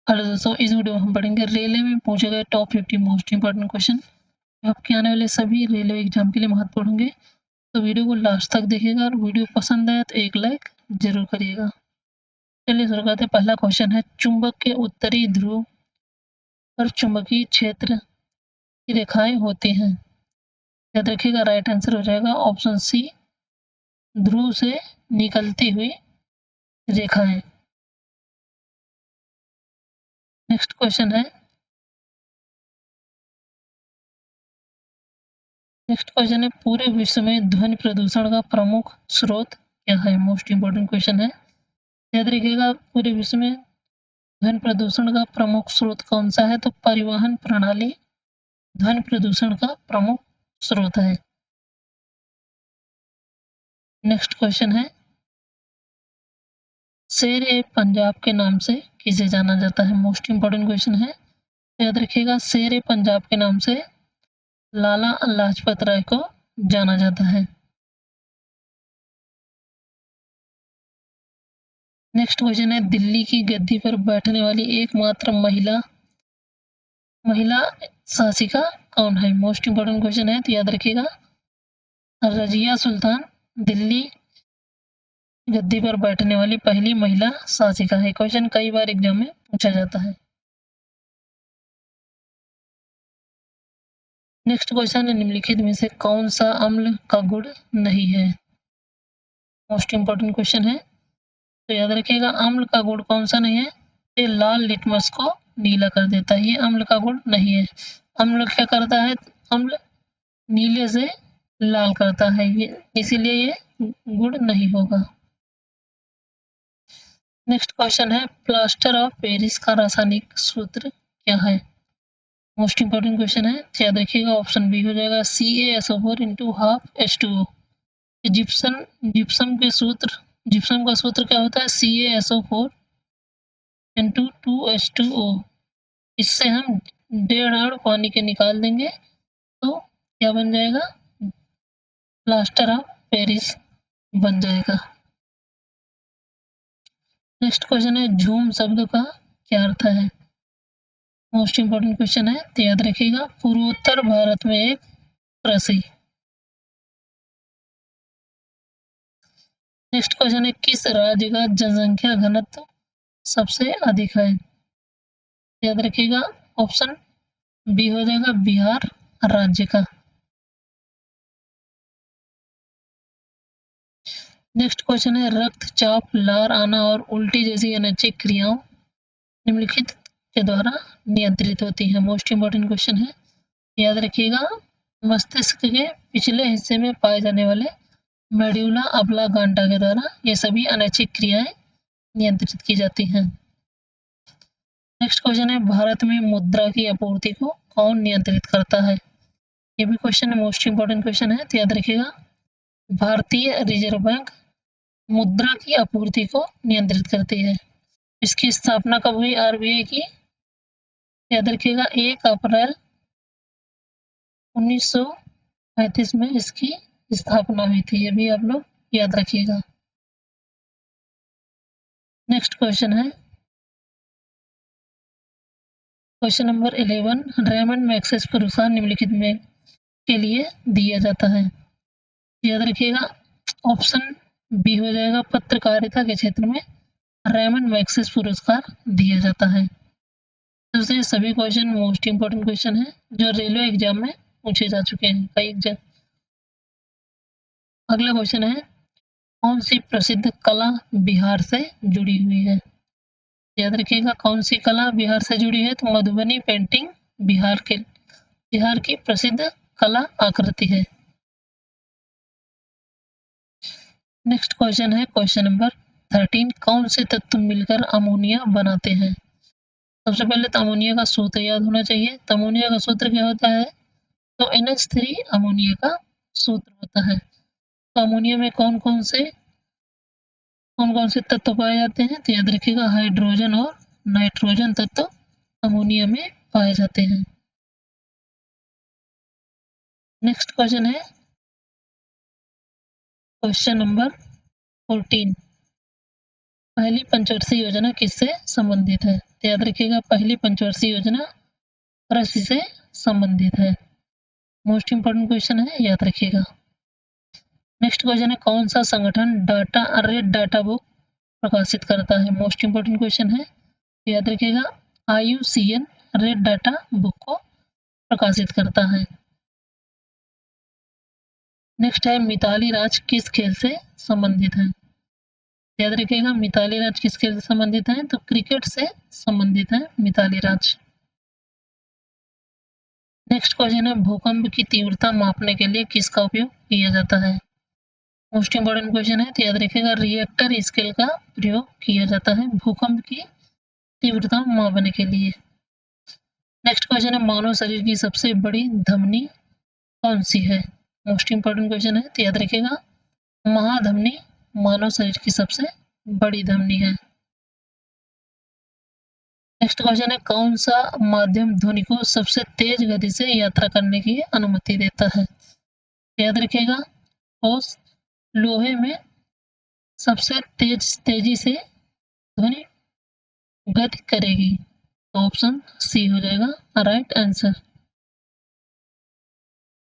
Hello दोस्तों, इस video में हम पढ़ेंगे रेलवे में पूछे गए टॉप 50 मोस्ट इंपॉर्टेंट क्वेश्चन। आपके आने वाले सभी रेलवे एग्जाम के लिए महत्वपूर्ण होंगे, तो वीडियो को लास्ट तक देखिएगा और वीडियो पसंद आए तो एक लाइक जरूर करिएगा। चलिए शुरू करते हैं। पहला क्वेश्चन है, चुंबक के उत्तरी ध्रुव पर चुंबकीय क्षेत्र की रेखाएं होती हैं। याद रखिएगा, राइट आंसर हो जाएगा ऑप्शन सी, ध्रुव से निकलती हुई रेखाएं। नेक्स्ट क्वेश्चन है, पूरे विश्व में ध्वनि प्रदूषण का प्रमुख स्रोत क्या है। मोस्ट इंपोर्टेंट क्वेश्चन है। याद रखिएगा, पूरे विश्व में ध्वनि प्रदूषण का प्रमुख स्रोत कौन सा है, तो परिवहन प्रणाली ध्वनि प्रदूषण का प्रमुख स्रोत है। नेक्स्ट क्वेश्चन है, शेर ए पंजाब के नाम से किसे जाना जाता है। मोस्ट इंपोर्टेंट क्वेश्चन है। याद रखिएगा, शेर ए पंजाब के नाम से लाला लाजपत राय को जाना जाता है। नेक्स्ट क्वेश्चन है, दिल्ली की गद्दी पर बैठने वाली एकमात्र महिला शासिका कौन है। मोस्ट इंपोर्टेंट क्वेश्चन है, तो याद रखिएगा, रजिया सुल्तान दिल्ली गद्दी पर बैठने वाली पहली महिला शासिका है। क्वेश्चन कई बार एग्जाम में पूछा जाता है। नेक्स्ट क्वेश्चन है, निम्नलिखित में से कौन सा अम्ल का गुण नहीं है। मोस्ट इंपोर्टेंट क्वेश्चन है, तो याद रखिएगा, अम्ल का गुण कौन सा नहीं है, ये लाल लिटमस को नीला कर देता है। ये अम्ल का गुण नहीं है। अम्ल क्या करता है, अम्ल नीले से लाल करता है, ये इसीलिए ये गुण नहीं होगा। नेक्स्ट क्वेश्चन है, प्लास्टर ऑफ पेरिस का रासायनिक सूत्र क्या है। मोस्ट इंपोर्टेंट क्वेश्चन है, याद रखिएगा, ऑप्शन बी हो जाएगा CaSO4 into half H2O। Gypsum gypsum के सूत्र जिप्सम का सूत्र क्या होता है, CaSO4 इंटू 2H2O। इससे हम 1.5 अण पानी के निकाल देंगे तो क्या बन जाएगा, प्लास्टर ऑफ पेरिस बन जाएगा। नेक्स्ट क्वेश्चन है, झूम शब्द का क्या अर्थ है। मोस्ट इंपोर्टेंट क्वेश्चन है, तो याद रखिएगा, पूर्वोत्तर भारत में एक कृषि। नेक्स्ट क्वेश्चन है, किस राज्य का जनसंख्या घनत्व सबसे अधिक है। याद रखिएगा, ऑप्शन बी हो जाएगा बिहार राज्य का। नेक्स्ट क्वेश्चन है, रक्तचाप, लार आना और उल्टी जैसी अनैच्छिक क्रियाओं निम्नलिखित के द्वारा नियंत्रित होती है। मोस्ट इंपोर्टेंट क्वेश्चन है, याद रखिएगा, मस्तिष्क के पिछले हिस्से में पाए जाने वाले मेड्यूला ऑब्लांगाटा के द्वारा ये सभी अनैच्छिक क्रियाएं नियंत्रित की जाती हैं। नेक्स्ट क्वेश्चन है, भारत में मुद्रा की आपूर्ति को कौन नियंत्रित करता है। ये भी क्वेश्चन है, मोस्ट इंपोर्टेंट क्वेश्चन है, तो याद रखिएगा, भारतीय रिजर्व बैंक मुद्रा की आपूर्ति को नियंत्रित करती है। इसकी स्थापना कब हुई, RBI की। याद रखिएगा, 1 अप्रैल 1935 में इसकी स्थापना हुई थी। ये भी आप लोग याद रखिएगा। नेक्स्ट क्वेश्चन है, क्वेश्चन नंबर 11, रेमंड मैग्सेसे पुरस्कार निम्नलिखित में के लिए दिया जाता है। याद रखिएगा, ऑप्शन बी हो जाएगा, पत्रकारिता के क्षेत्र में रेमंड मैग्सेसे पुरस्कार दिया जाता है। तो ये सभी क्वेश्चन मोस्ट इंपोर्टेंट क्वेश्चन है जो रेलवे एग्जाम में पूछे जा चुके हैं कई एग्जाम। अगला क्वेश्चन है, कौन सी प्रसिद्ध कला बिहार से जुड़ी हुई है। याद रखिएगा, कौन सी कला बिहार से जुड़ी है, तो मधुबनी पेंटिंग बिहार की प्रसिद्ध कला आकृति है। नेक्स्ट क्वेश्चन है, क्वेश्चन नंबर 13, कौन से तत्व मिलकर अमोनिया बनाते हैं। सबसे पहले तो अमोनिया का सूत्र याद होना चाहिए। तो अमोनिया का सूत्र क्या होता है, तो NH3 अमोनिया का सूत्र होता है। तो अमोनिया में कौन कौन से तत्व पाए जाते हैं, तो याद रखिएगा, हाइड्रोजन और नाइट्रोजन तत्व अमोनिया में पाए जाते हैं। नेक्स्ट क्वेश्चन है, क्वेश्चन नंबर 14, पहली पंचवर्षीय योजना किससे संबंधित है? तो याद रखिएगा पहली पंचवर्षीय योजना कृषि से संबंधित है। मोस्ट इंपोर्टेंट क्वेश्चन है, याद रखिएगा। नेक्स्ट क्वेश्चन है कौन सा संगठन रेड डाटा बुक प्रकाशित करता है? मोस्ट इंपोर्टेंट क्वेश्चन है, याद रखिएगा IUCN रेड डाटा बुक को प्रकाशित करता है। नेक्स्ट है मिताली राज किस खेल से संबंधित है? याद रखिएगा मिताली राज किस खेल से संबंधित है? तो क्रिकेट से संबंधित है मिताली राज। नेक्स्ट क्वेश्चन है भूकंप की तीव्रता मापने के लिए किसका उपयोग किया जाता है? मोस्ट इंपोर्टेंट क्वेश्चन है, तो याद रखिएगा रिएक्टर स्केल का प्रयोग किया जाता है भूकंप की तीव्रता मापने के लिए। नेक्स्ट क्वेश्चन है मानव शरीर की सबसे बड़ी धमनी कौन सी है? मोस्ट इंपोर्टेंट क्वेश्चन है, तो याद रखिएगा महाधमनी मानव शरीर की सबसे बड़ी धमनी है। नेक्स्ट क्वेश्चन है कौन सा माध्यम ध्वनि को सबसे तेज गति से यात्रा करने की अनुमति देता है? याद रखिएगा ठोस लोहे में सबसे तेजी से ध्वनि गति करेगी, तो ऑप्शन सी हो जाएगा राइट आंसर।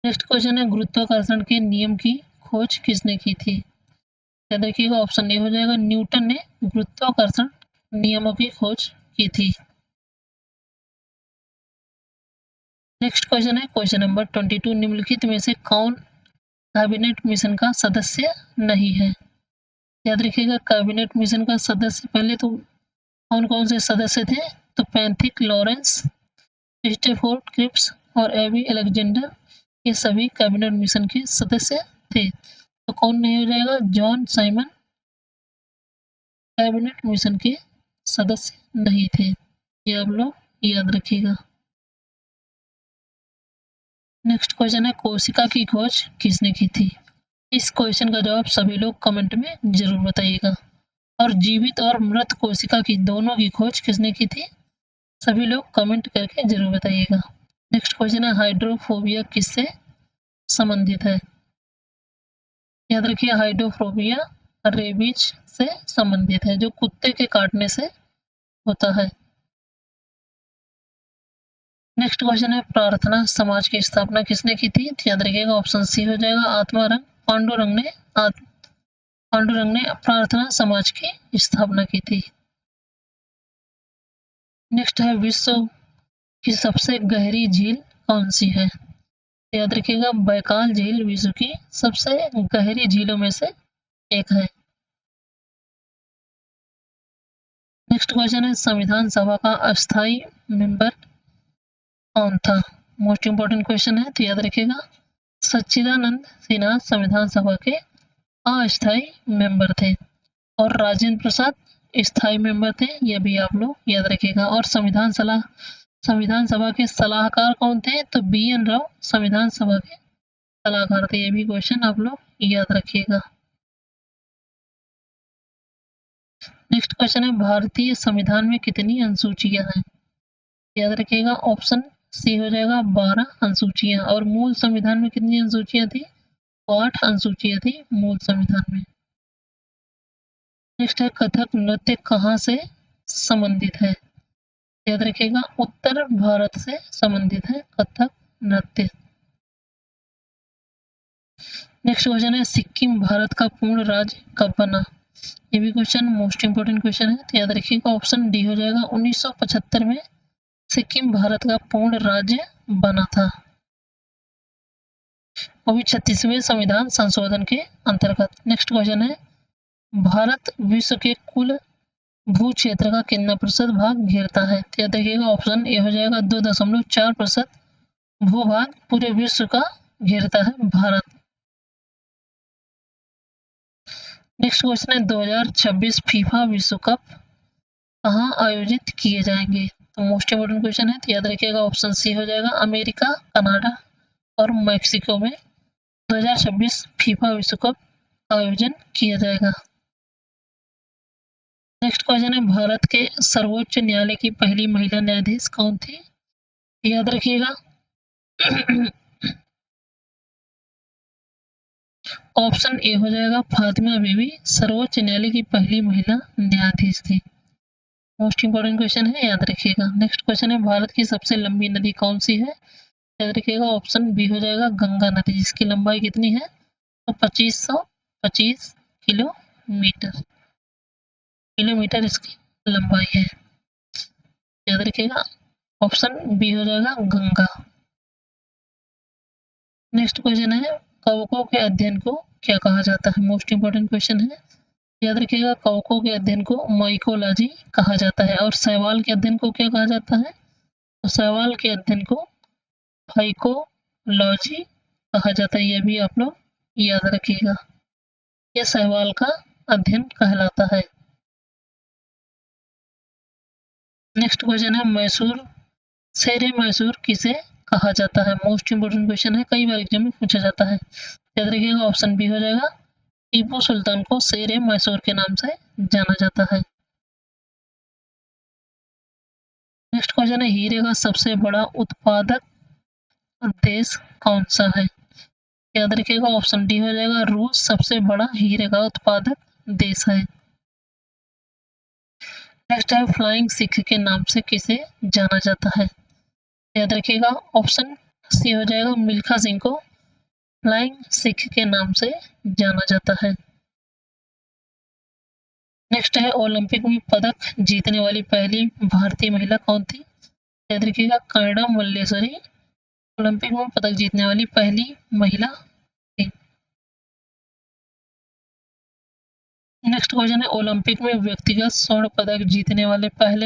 नेक्स्ट क्वेश्चन है गुरुत्वाकर्षण के नियम की खोज किसने की थी? याद रखिएगा ऑप्शन ए हो जाएगा न्यूटन ने गुरुत्वाकर्षण नियमों की खोज की थी। नेक्स्ट क्वेश्चन है क्वेश्चन नंबर 22 निम्नलिखित में से कौन कैबिनेट मिशन का सदस्य नहीं है? याद रखिएगा कैबिनेट मिशन का सदस्य पहले तो कौन कौन से सदस्य थे? तो पैंथिक लॉरेंस, स्टेफोर्ड क्रिप्स और एबी अलेक्जेंडर, ये सभी कैबिनेट मिशन के सदस्य थे। तो कौन नहीं हो जाएगा? जॉन साइमन कैबिनेट मिशन के सदस्य नहीं थे, ये आप लोग याद रखिएगा। नेक्स्ट क्वेश्चन है कोशिका की खोज किसने की थी? इस क्वेश्चन का जवाब सभी लोग कमेंट में जरूर बताइएगा। और जीवित और मृत कोशिका की दोनों की खोज किसने की थी? सभी लोग कमेंट करके जरूर बताइएगा। नेक्स्ट क्वेश्चन है हाइड्रोफोबिया किससे संबंधित है? याद रखिए हाइड्रोफोबिया रेबीज से संबंधित है, जो कुत्ते के काटने से होता है। नेक्स्ट क्वेश्चन है प्रार्थना समाज की स्थापना किसने की थी? याद रखिएगा ऑप्शन सी हो जाएगा आत्माराम पांडुरंग ने प्रार्थना समाज की स्थापना की थी। नेक्स्ट है विश्व की सबसे गहरी झील कौन सी है? याद रखिएगा बैकाल झील विश्व की सबसे गहरी झीलों में से एक है। नेक्स्ट क्वेश्चन है संविधान सभा का अस्थायी मेंबर कौन था? मोस्ट इंपोर्टेंट क्वेश्चन है, तो याद रखिएगा सच्चिदानंद सिन्हा संविधान सभा के अस्थायी मेंबर थे और राजेंद्र प्रसाद स्थायी मेंबर थे, यह भी आप लोग याद रखिएगा। और संविधान सभा के सलाहकार कौन थे? तो BN राव संविधान सभा के सलाहकार थे, ये भी क्वेश्चन आप लोग याद रखिएगा। नेक्स्ट क्वेश्चन है भारतीय संविधान में कितनी अनुसूचियां हैं? याद रखिएगा ऑप्शन सी हो जाएगा 12 अनुसूचियां। और मूल संविधान में कितनी अनुसूचियां थी? 8 अनुसूचियां थी मूल संविधान में। नेक्स्ट है कथक नृत्य कहाँ से संबंधित है? याद रखिएगा उत्तर भारत से संबंधित है कथक नृत्य। नेक्स्ट क्वेश्चन है सिक्किम भारत का पूर्ण राज्य कब बना? ये भी क्वेश्चन मोस्ट इंपोर्टेंट क्वेश्चन है, तो याद रखिएगा ऑप्शन डी हो जाएगा 1975 में सिक्किम भारत का पूर्ण राज्य बना था, वो भी 36वें संविधान संशोधन के अंतर्गत। नेक्स्ट क्वेश्चन है भारत विश्व के कुल भू क्षेत्र का कितना प्रतिशत भाग घेरता है? तो याद रखिएगा ऑप्शन ए हो जाएगा 2.4% भूभाग पूरे विश्व का घेरता है भारत। नेक्स्ट क्वेश्चन है 2026 फीफा विश्व कप कहाँ आयोजित किए जाएंगे? तो मोस्ट इंपोर्टेंट क्वेश्चन है, तो याद रखिएगा ऑप्शन सी हो जाएगा अमेरिका, कनाडा और मैक्सिको में 2026 फीफा विश्व कप आयोजन किया जाएगा। नेक्स्ट क्वेश्चन है भारत के सर्वोच्च न्यायालय की पहली महिला न्यायाधीश कौन थी? याद रखिएगा ऑप्शन ए हो जाएगा फातिमा बीवी सर्वोच्च न्यायालय की पहली महिला न्यायाधीश थी। मोस्ट इंपॉर्टेंट क्वेश्चन है, याद रखिएगा। नेक्स्ट क्वेश्चन है भारत की सबसे लंबी नदी कौन सी है? याद रखिएगा ऑप्शन बी हो जाएगा गंगा नदी, जिसकी लंबाई कितनी है? तो 2525 किलोमीटर किलोमीटर इसकी लंबाई है। याद रखिएगा ऑप्शन बी हो जाएगा गंगा। नेक्स्ट क्वेश्चन है कवकों के अध्ययन को क्या कहा जाता है? मोस्ट इंपॉर्टेंट क्वेश्चन है, याद रखिएगा कवकों के अध्ययन को माइकोलॉजी कहा जाता है। और शैवाल के अध्ययन को क्या कहा जाता है? तो शैवाल के अध्ययन को फाइकोलॉजी कहा जाता है। यह भी आप लोग याद रखिएगा, यह शैवाल का अध्ययन कहलाता है। नेक्स्ट क्वेश्चन है मैसूर शेरे मैसूर किसे कहा जाता है? मोस्ट इंपोर्टेंट क्वेश्चन है, कई बार एग्जाम में पूछा जाता है। याद रखिएगा ऑप्शन बी हो जाएगा टीपू सुल्तान को शेरे मैसूर के नाम से जाना जाता है। नेक्स्ट क्वेश्चन है हीरे का सबसे बड़ा उत्पादक देश कौन सा है? याद रखिएगा ऑप्शन डी हो जाएगा रूस सबसे बड़ा हीरे का उत्पादक देश है। नेक्स्ट है फ्लाइंग सिख के नाम से किसे जाना जाता है? याद रखिएगा ऑप्शन सी हो जाएगा मिल्खा सिंह को फ्लाइंग सिख के नाम से जाना जाता है। नेक्स्ट है ओलंपिक में पदक जीतने वाली पहली भारतीय महिला कौन थी? याद रखिएगा कर्णम मल्लेश्वरी ओलंपिक में पदक जीतने वाली पहली महिला थी। नेक्स्ट क्वेश्चन है ओलंपिक में व्यक्तिगत स्वर्ण पदक जीतने वाले पहले